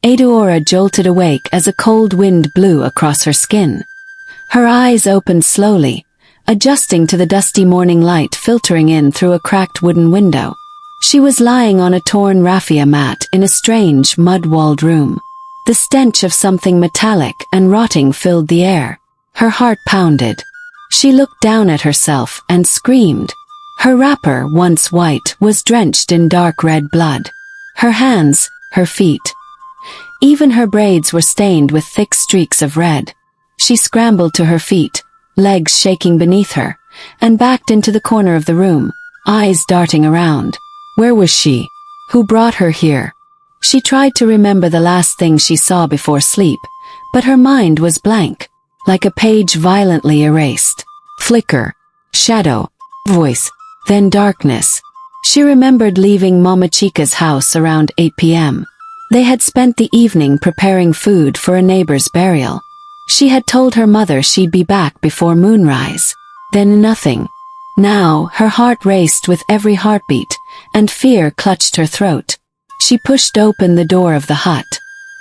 Adaora jolted awake as a cold wind blew across her skin. Her eyes opened slowly, adjusting to the dusty morning light filtering in through a cracked wooden window. She was lying on a torn raffia mat in a strange, mud-walled room. The stench of something metallic and rotting filled the air. Her heart pounded. She looked down at herself and screamed. Her wrapper, once white, was drenched in dark red blood. Her hands, her feet. Even her braids were stained with thick streaks of red. She scrambled to her feet, legs shaking beneath her, and backed into the corner of the room, eyes darting around. Where was she? Who brought her here? She tried to remember the last thing she saw before sleep, but her mind was blank, like a page violently erased. Flicker, shadow, voice, then darkness. She remembered leaving Mama Chica's house around 8 p.m. They had spent the evening preparing food for a neighbor's burial. She had told her mother she'd be back before moonrise. Then nothing. Now, her heart raced with every heartbeat, and fear clutched her throat. She pushed open the door of the hut.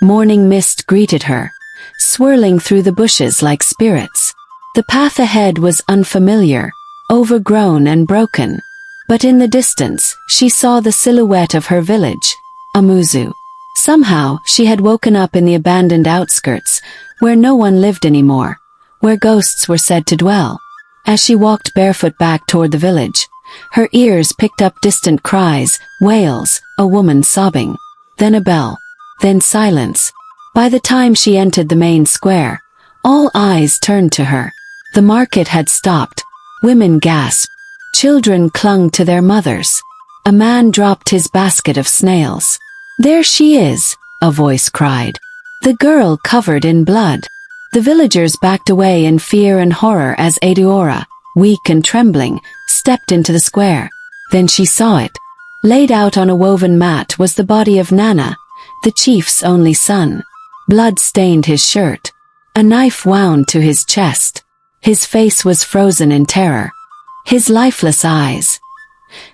Morning mist greeted her, swirling through the bushes like spirits. The path ahead was unfamiliar, overgrown and broken. But in the distance, she saw the silhouette of her village, Amuzu. Somehow, she had woken up in the abandoned outskirts, where no one lived anymore, where ghosts were said to dwell. As she walked barefoot back toward the village, her ears picked up distant cries, wails, a woman sobbing. Then a bell. Then silence. By the time she entered the main square, all eyes turned to her. The market had stopped. Women gasped. Children clung to their mothers. A man dropped his basket of snails. There she is, a voice cried. The girl covered in blood. The villagers backed away in fear and horror as Adaora, weak and trembling, stepped into the square. Then she saw it. Laid out on a woven mat was the body of Nana, the chief's only son. Blood stained his shirt. A knife wound to his chest. His face was frozen in terror. His lifeless eyes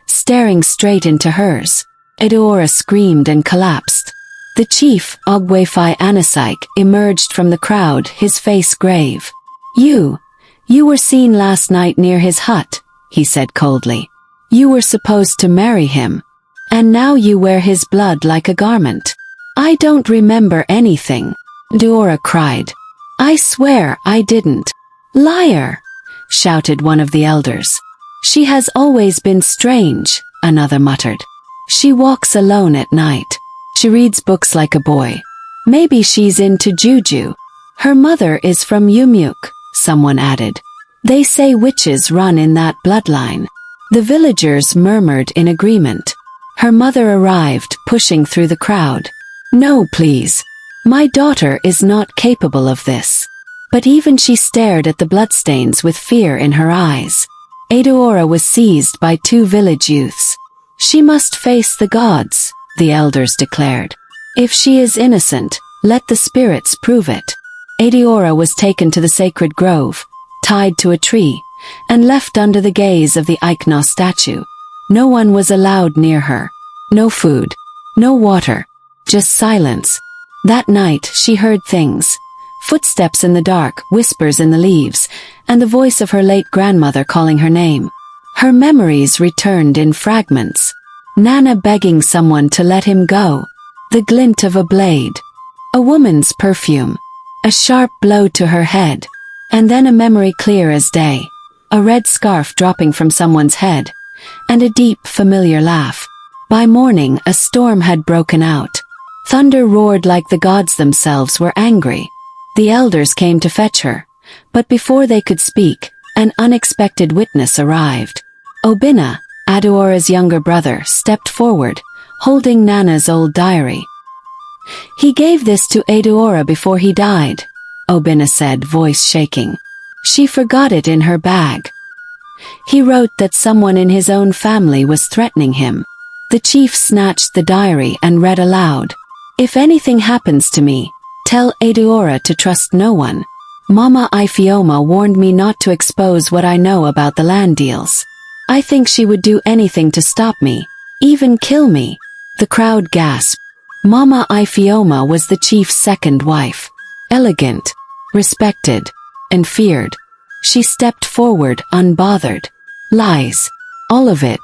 staring straight into hers. Adaora screamed and collapsed. The chief, Ogwefi Anasaik, emerged from the crowd, his face grave. You were seen last night near his hut, he said coldly. You were supposed to marry him. And now you wear his blood like a garment. I don't remember anything, Adaora cried. I swear I didn't. Liar, shouted one of the elders. She has always been strange, another muttered. She walks alone at night. She reads books like a boy. Maybe she's into juju. Her mother is from Yumyuk, someone added. They say witches run in that bloodline. The villagers murmured in agreement. Her mother arrived, pushing through the crowd. No, please. My daughter is not capable of this. But even she stared at the bloodstains with fear in her eyes. Adaora was seized by two village youths. She must face the gods, the elders declared. If she is innocent, let the spirits prove it. Adaora was taken to the sacred grove, tied to a tree, and left under the gaze of the Aikna statue. No one was allowed near her. No food. No water. Just silence. That night she heard things. Footsteps in the dark, whispers in the leaves, and the voice of her late grandmother calling her name. Her memories returned in fragments. Nana begging someone to let him go. The glint of a blade. A woman's perfume. A sharp blow to her head. And then a memory clear as day. A red scarf dropping from someone's head. And a deep, familiar laugh. By morning, a storm had broken out. Thunder roared like the gods themselves were angry. The elders came to fetch her. But before they could speak, an unexpected witness arrived. Obina, Adaora's younger brother, stepped forward, holding Nana's old diary. He gave this to Adaora before he died, Obina said, voice shaking. She forgot it in her bag. He wrote that someone in his own family was threatening him. The chief snatched the diary and read aloud. If anything happens to me, tell Adaora to trust no one. Mama Ifioma warned me not to expose what I know about the land deals. I think she would do anything to stop me, even kill me. The crowd gasped. Mama Ifeoma was the chief's second wife. Elegant, respected, and feared. She stepped forward, unbothered. Lies. All of it.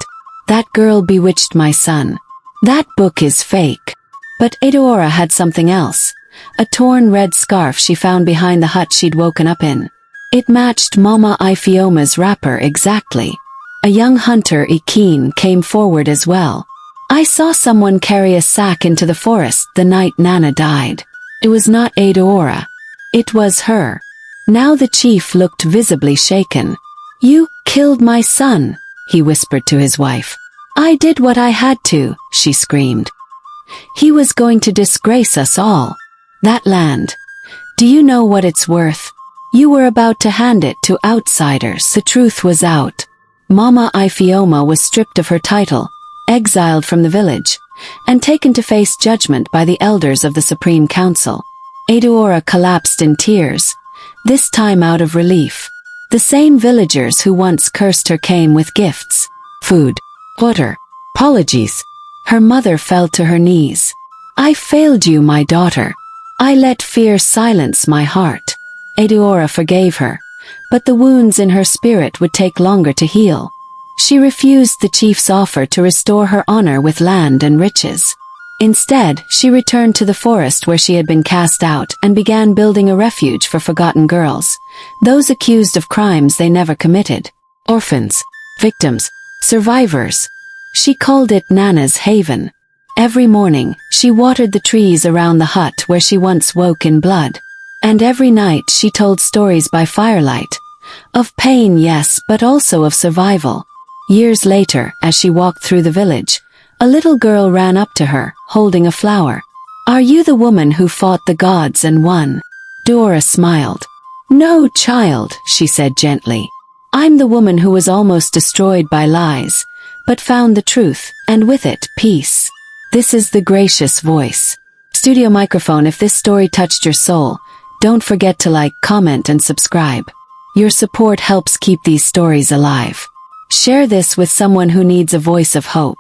That girl bewitched my son. That book is fake. But Adaora had something else. A torn red scarf she found behind the hut she'd woken up in. It matched Mama Ifeoma's wrapper exactly. A young hunter, Ikeen, came forward as well. I saw someone carry a sack into the forest the night Nana died. It was not Adaora. It was her. Now the chief looked visibly shaken. You killed my son, he whispered to his wife. I did what I had to, she screamed. He was going to disgrace us all. That land. Do you know what it's worth? You were about to hand it to outsiders. The truth was out. Mama Ifeoma was stripped of her title, exiled from the village, and taken to face judgment by the elders of the Supreme Council. Adaora collapsed in tears, this time out of relief. The same villagers who once cursed her came with gifts, food, water, apologies. Her mother fell to her knees. I failed you, my daughter. I let fear silence my heart. Adaora forgave her, but the wounds in her spirit would take longer to heal. She refused the chief's offer to restore her honor with land and riches. Instead, she returned to the forest where she had been cast out and began building a refuge for forgotten girls, those accused of crimes they never committed. Orphans, victims, survivors. She called it Nana's Haven. Every morning, she watered the trees around the hut where she once woke in blood. And every night she told stories by firelight. Of pain, yes, but also of survival. Years later, as she walked through the village, a little girl ran up to her, holding a flower. Are you the woman who fought the gods and won? Dora smiled. No, child, she said gently. I'm the woman who was almost destroyed by lies, but found the truth, and with it, peace. This is the gracious voice. Studio Microphone. If this story touched your soul, don't forget to like, comment, and subscribe. Your support helps keep these stories alive. Share this with someone who needs a voice of hope.